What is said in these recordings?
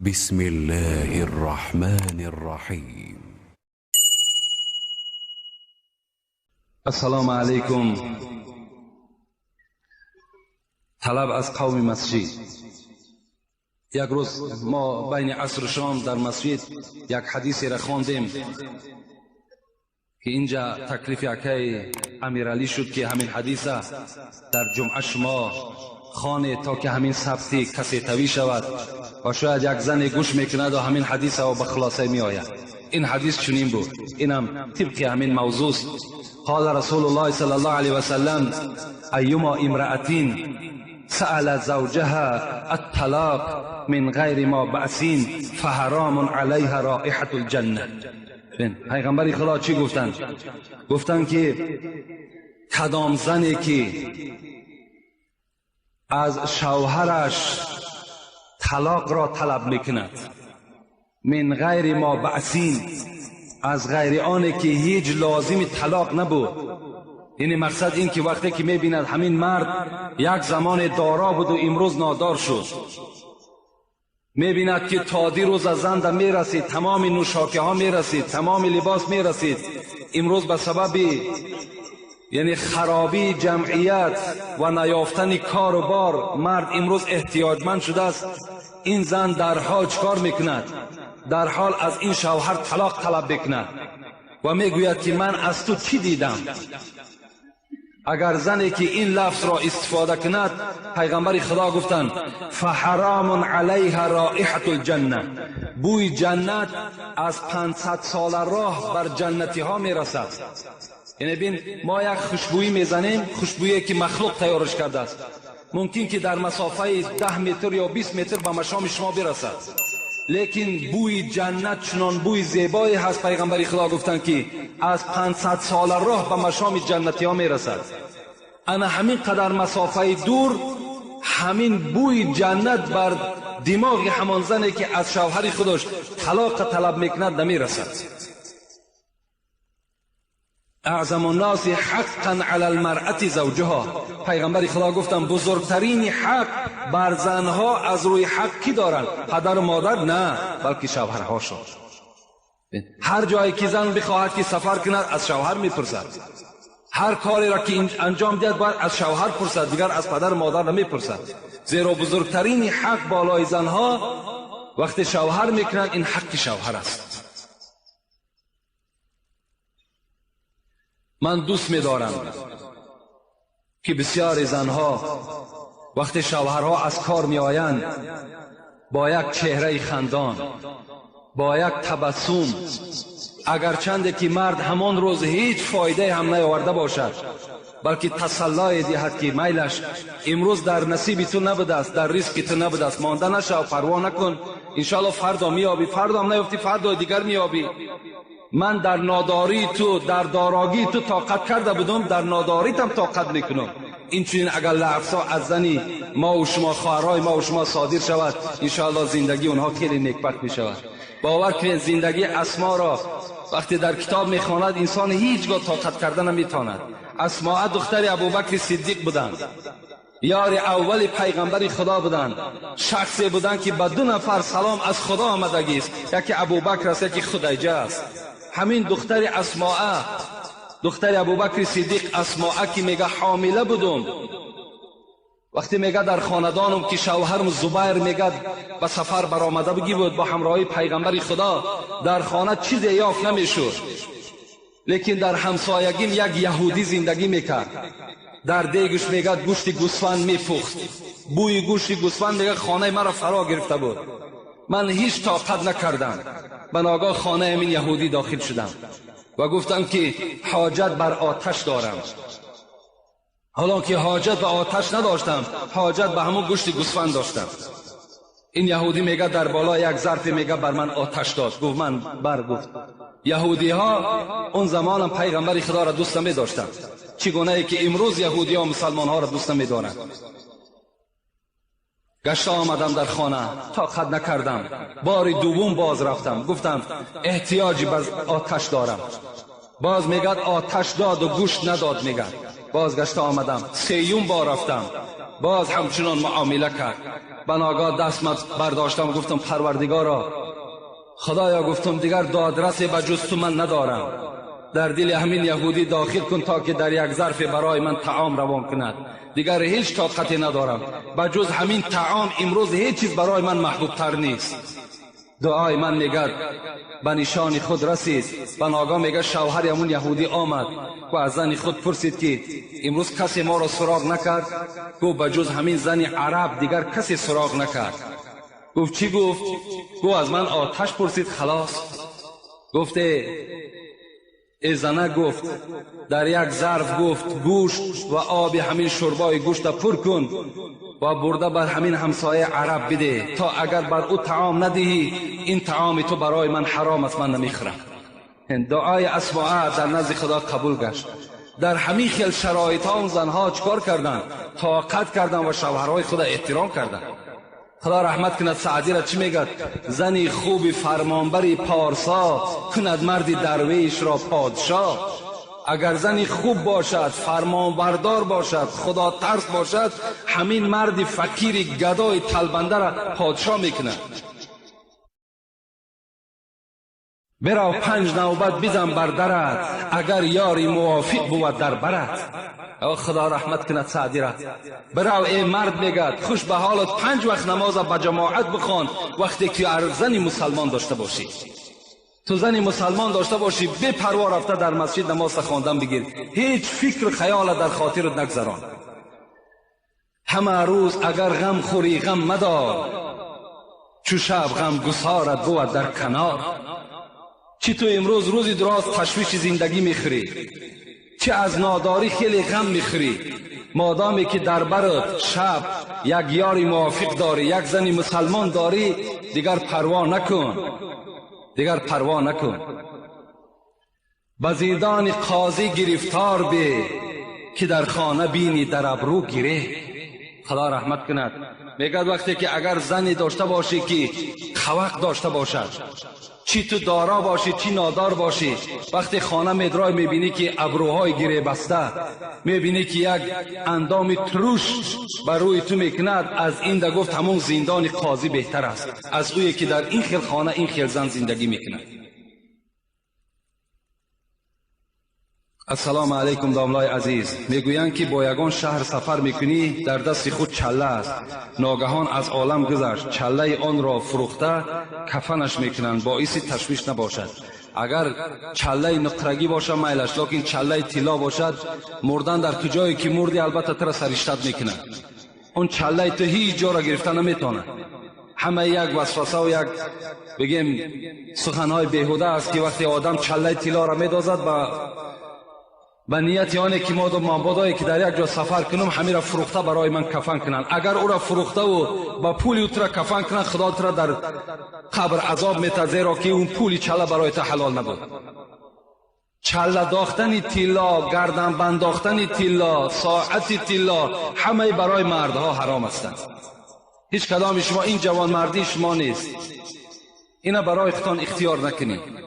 بسم الله الرحمن الرحیم. السلام علیکم. طلب از قوم مسجد. یک روز ما بین عصر و شام در مسجد یک حدیثی را خواندیم که اینجا تکلیف یکی امیرعلی شد که همین حدیث در جمعه شما خانه تا که همین ثبتی کسی توی شود و شاید یک زن گوش میکند و همین حدیث و به خلاصه می آید. این حدیث چنین بود، اینم طبق همین موضوع است. قال رسول الله صلی الله علیه و سلم: ایما امرأتین سأل زوجها الطلاق من غیر ما بأسین فحرام علیها رائحة الجنه. پیغمبر خدا چی گفتند؟ گفتند که کدام زنی که از شوهرش طلاق را طلب میکند من غیر ما بأسین، از غیر آنه که هیچ لازم طلاق نبود، یعنی مقصد این که وقتی که میبیند همین مرد یک زمان دارا بود و امروز نادار شد، میبیند که تا دیروز از زنده میرسید، تمام نوشاکه ها میرسید، تمام لباس میرسید، امروز به سبب یعنی خرابی جمعیت و نیافتن کار و بار مرد امروز احتیاجمند شده است. این زن در حال چکار میکند؟ در حال از این شوهر طلاق طلب میکند و میگوید که من از تو چی دیدم؟ اگر زنی که این لفظ را استفاده کند، پیغمبر خدا گفتند فحرام علیها رائحة الجنه، بوی جنت از 500 سال راه بر جنتی ها میرسد. یعنی بین ما یک خوشبویی میزنیم، خوشبویی که مخلوق تیارش کرده است، ممکن که در مسافه 10 متر یا 20 متر به مشام شما برسد، لیکن بوی جنت چنان بوی زیبایی هست، پیغمبر خدا گفتند که از 500 سال راه به مشام جنتی ها میرسد. انا همین قدر مسافه دور همین بوی جنت بر دماغ همان زنی که از شوهر خودش طلاق طلب میکند نمیرسد. اعظم الناس حقا علی المرأة زوجها، پیغمبر خدا گفتن بزرگترین حق بر زنها از روی حق کی دارن؟ پدر و مادر نه، بلکه شوهرها شد. هر جایی که زن بخواهد که سفر کند از شوهر میپرسد، هر کاری را که انجام دهد باید از شوهر پرسد، دیگر از پدر و مادر نمیپرسد، زیرا بزرگترین حق بالای زنها وقتی شوهر میکنند این حق شوهر است. من دوست می‌دارم که بسیار زنها وقتی شوهرها از کار می‌آیند با یک چهره خندان، با یک تبسم، اگرچند که مرد همان روز هیچ فایده هم نیاورده باشد، بلکه تسلی دهد که میلش امروز در نصیب تو نبوده است، در ریسک تو نبوده است، مانده نشو، پروا نکن، انشالله فردا میابی، فردا هم نیافتی فردا دیگر میابی. من در ناداری تو، در داراگی تو طاقت کرده بودم، در ناداریت هم طاقت میکنم. این چنین اگر لفظا از زنی ما و شما، خواهرای ما و شما صادر شود، انشاءالله زندگی اونها خیلی نیکبخت میشود. باور کنید زندگی اسما را وقتی در کتاب میخواند انسان هیچگاه طاقت کردن نمیتواند. اسماء دختر ابوبکر صدیق بودند، یار اول پیغمبر خدا بودند، شخصی بودند که به 2 نفر سلام از خدا آمدگی است، یکی ابوبکر است یکی خدیجه است. همین دختر اسماء، دختر ابوبکر صدیق اسماء که میگه حامله بودم، وقتی میگه در خاندانم که شوهرم زبیر میگه به سفر برآمده بگی بود با همراهی پیغمبر خدا، در خانه چیزی یافت نمیشد، لیکن در همسایگیم یک یهودی زندگی میکرد، در دیگش میگه گوشت گوسفند میپخت، بوی گوشت گوسفند میگه خانه مرا فرا گرفته بود. من هیچ طاقت نکردم، به ناگاه خانه این یهودی داخل شدم و گفتم که حاجت بر آتش دارم. حالا که حاجت به آتش نداشتم، حاجت به همون گوشت گوسفند داشتم. این یهودی میگه در بالا یک ظرف میگه بر من آتش داد. گفت من گفت یهودی ها اون زمان هم پیغمبر خدا را دوست نمی‌داشتند، چگونه ای که امروز یهودی ها مسلمان ها را دوست نمی‌دارند. گشته آمدم در خانه، طاقت نکردم، بار دوم باز رفتم، گفتم احتیاجی به آتش دارم. باز میگه آتش داد و گوشت نداد. میگه باز گشته آمدم، 3م بار رفتم، باز همچنان معامله کرد. بناگاه دستم برداشتم گفتم پروردگارا خدایا گفتم دیگر دادرسی به جز تو من ندارم، در دل همین یهودی داخل کن تا که در یک ظرف برای من طعام روان کند. دیگر هیچ طاقتی ندارم، به جز همین طعام امروز هیچ چیز برای من محبوب تر نیست. دعای من میگه به نشان خود رسید. بناگاه میگه شوهر همون یهودی آمد و از زن خود پرسید که امروز کسی ما را سراغ نکرد؟ گفت به جز همین زن عرب دیگر کسی سراغ نکرد. گفت چی گفت؟ گفت از من آتش پرسید خلاص. گفته ای زنه گفت در یک ظرف گفت گوشت و آب همین شوربای گوشت پر کن و برده بر همین همسایه عرب بده تا اگر بر او طعام ندهی این طعام تو برای من حرام است، من نمیخورم. دعای اسماء در نزد خدا قبول گشت. در همین خیل شرایط ها اون زنها چکار کردن؟ طاقت کردن و شوهرهای خدا احترام کردن. خدا رحمت کند سعدی را چی میگد؟ زنی خوبی فرمانبری پارسا کند مردی درویش را پادشاه. اگر زنی خوب باشد، فرمانبردار باشد، خدا ترس باشد، همین مردی فقیر گدای تلبنده را پادشاه میکند. برو 5 نوبت بزن بر درت، اگر یاری موافق بود در برت. او خدا رحمت کند سعدی را. برو ای مرد میگد خوش به حالت 5 وقت نماز به جماعت بخوان وقتی که زنی مسلمان داشته باشی. تو زنی مسلمان داشته باشی بی پروا رفته در مسجد نماز خواندن بگیر، هیچ فکر خیال در خاطرت نگذران. همه روز اگر غم خوری غم مدار، چو شب غم گسارت بود در کنار. چی تو امروز روزی دراز تشویش زندگی میخوری، چه از ناداری خیلی غم میخوری، مادامی که در برت شب یک یاری موافق داری، یک زنی مسلمان داری، دیگر پروا نکن، دیگر پروا نکن. به زیدان قاضی گرفتار بی که در خانه بینی در ابرو گیره. خدا رحمت کند میگد وقتی که اگر زنی داشته باشی که خوق داشته باشد، چی تو دارا باشی چی نادار باشی، وقتی خانه میدرای میبینی که ابروهای گیره بسته، میبینی که یک اندام تروش بر روی تو میکند، از این ده گفت همون زندان قاضی بهتر است از اویی که در این خیل خانه این خیل زن زندگی میکند. السلام علیکم داملای عزیز. میگویند که با یگان شهر سفر میکنی در دست خود چله است، ناگهان از عالم گذشت، چله آن را فروخته کفنش میکنند، باعث تشویش نباشد. اگر چله نقرگی باشد میلش، لیکن چله طلا باشد مردن در کجایی که مردی البته تر سرشتت میکنند. اون چله تو هیچ جا را گرفته نمیتونه. همه یک وسوسه و یک بگیم سخنهای بیهوده است که وقتی آدم چله طلا را میدازد به نیت آنه که مابادایی که در یک جا سفر کنم همین را فروخته برای من کفن کنن. اگر او را فروخته و با پولی او را کفن کنن، خدا تو را در قبر عذاب میته، زیرا که اون پولی چله برای تو حلال نبود. چله داختن طلا، گردن بند داختن طلا، ساعت طلا، همه برای مردها حرام هستند. هیچ کدام شما این جوان مردی شما نیست، اینا برای خودتان اختیار نکنید.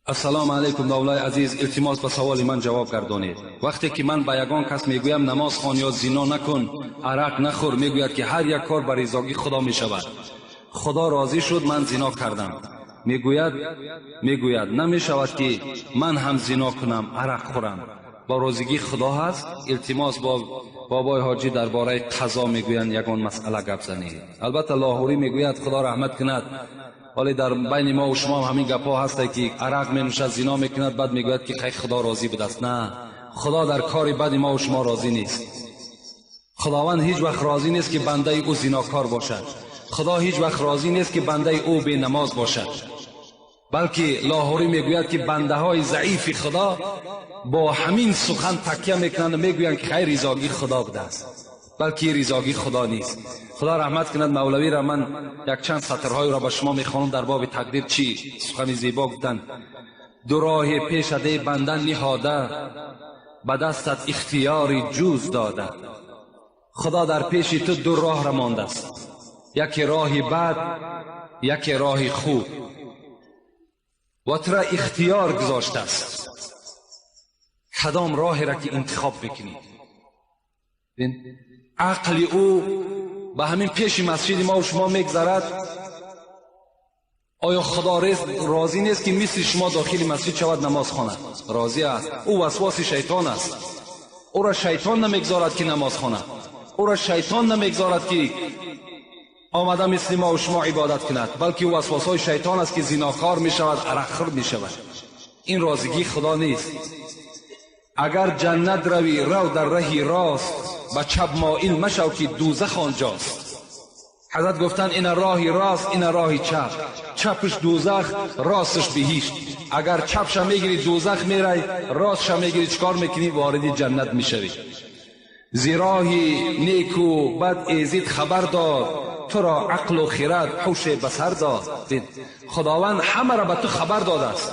السلام علیکم دولای عزیز. التماس به سوال من جواب گردانید. وقتی که من به یگان کس میگویم نماز خوان یا زنا نکن، عرق نخور، میگوید که هر یک کار بر رضای خدا میشود. خدا راضی شد من زنا کردم. میگوید نمیشود که من هم زنا کنم عرق خورم، با رضایت خدا هست. التماس با بابای حاجی درباره قضا میگویند یگان مسئله گپ زنید. البته لاهوری میگوید خدا رحمت کند، ولی در بین ما و شما همین گپا هست که عرق می نوشد زنا میکند بعد میگوید که خیلی خدا راضی بود است. نه، خدا در کاری بد ما و شما راضی نیست. خداوند هیچ وقت راضی نیست که بنده او زناکار باشد. خدا هیچ وقت راضی نیست که بنده او بی نماز باشد. بلکه لاهوری میگوید که بنده های ضعیف خدا با همین سخن تکیه میکنند و میگویند که خیر رضایی خدا بوده است، بلکه رضایی خدا نیست. خدا رحمت کند مولوی را من یک چند سطرهای را به شما میخوانم در باب تقدیر. چی سخن زیبا گفتند: دو راه پیش ده بنده نهاده، به دستت اختیاری جوز داده. خدا در پیش تو دو راه را مانده است، یکی راه بد، یکی راه خوب. و تو را اختیار گذاشته است کدام راهی را که انتخاب بکنی. عقل او به همین پیش مسجد ما و شما میگذرد. آیا خدا راضی نیست که مثل شما داخل مسجد شود نماز خواند؟ راضی است. او وسواس شیطان است. او را شیطان نمیگذارد که نماز خواند. او را شیطان نمیگذارد که آمده مثل ما و شما عبادت کند، بلکه او وسواسهای شیطان است که زناکار می شود، عرقخور می شود. این راضیگی خدا نیست. اگر جنت روی رو در رهی راست، به چپ مائل مشو که دوزخ آنجاست. حضرت گفتن این راهی راست، این راهی چپ. چپش دوزخ، راستش بهشت. اگر چپش میگیری دوزخ میری، راستش میگیری چکار میکنی؟ وارد جنت میشوی. زیراهی نیک و بد ایزید خبر داد، تو را عقل و خرد هوش بصر داد. خداوند همه را به تو خبر داده است.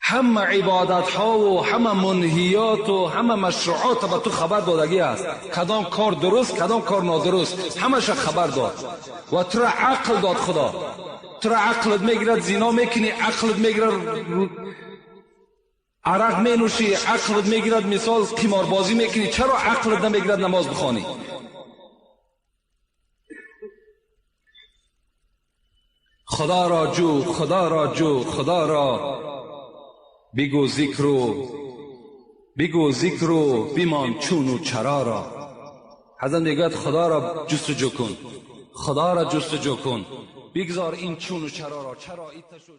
همه عبادت ها و همه منهیات و همه مشروعات به تو خبر دادگی است. کدام کار درست، کدام کار نادرست، همش خبر داد. و تو را عقل داد خدا. تو را عقلت میگیرد زنا میکنی، عقلت میگیرد عرق مینوشی، عقلت میگیرد مثال قماربازی میکنی. چرا عقلت نمیگیرد نماز بخوانی؟ خدا را جو، خدا را جو، خدا را بگو ذکر و بیمان چون و چرا را. حضرت میگوید خدا را جستجو کن، خدا را جستجو کن، بگذار این چون و چرا را. چرا ایتشو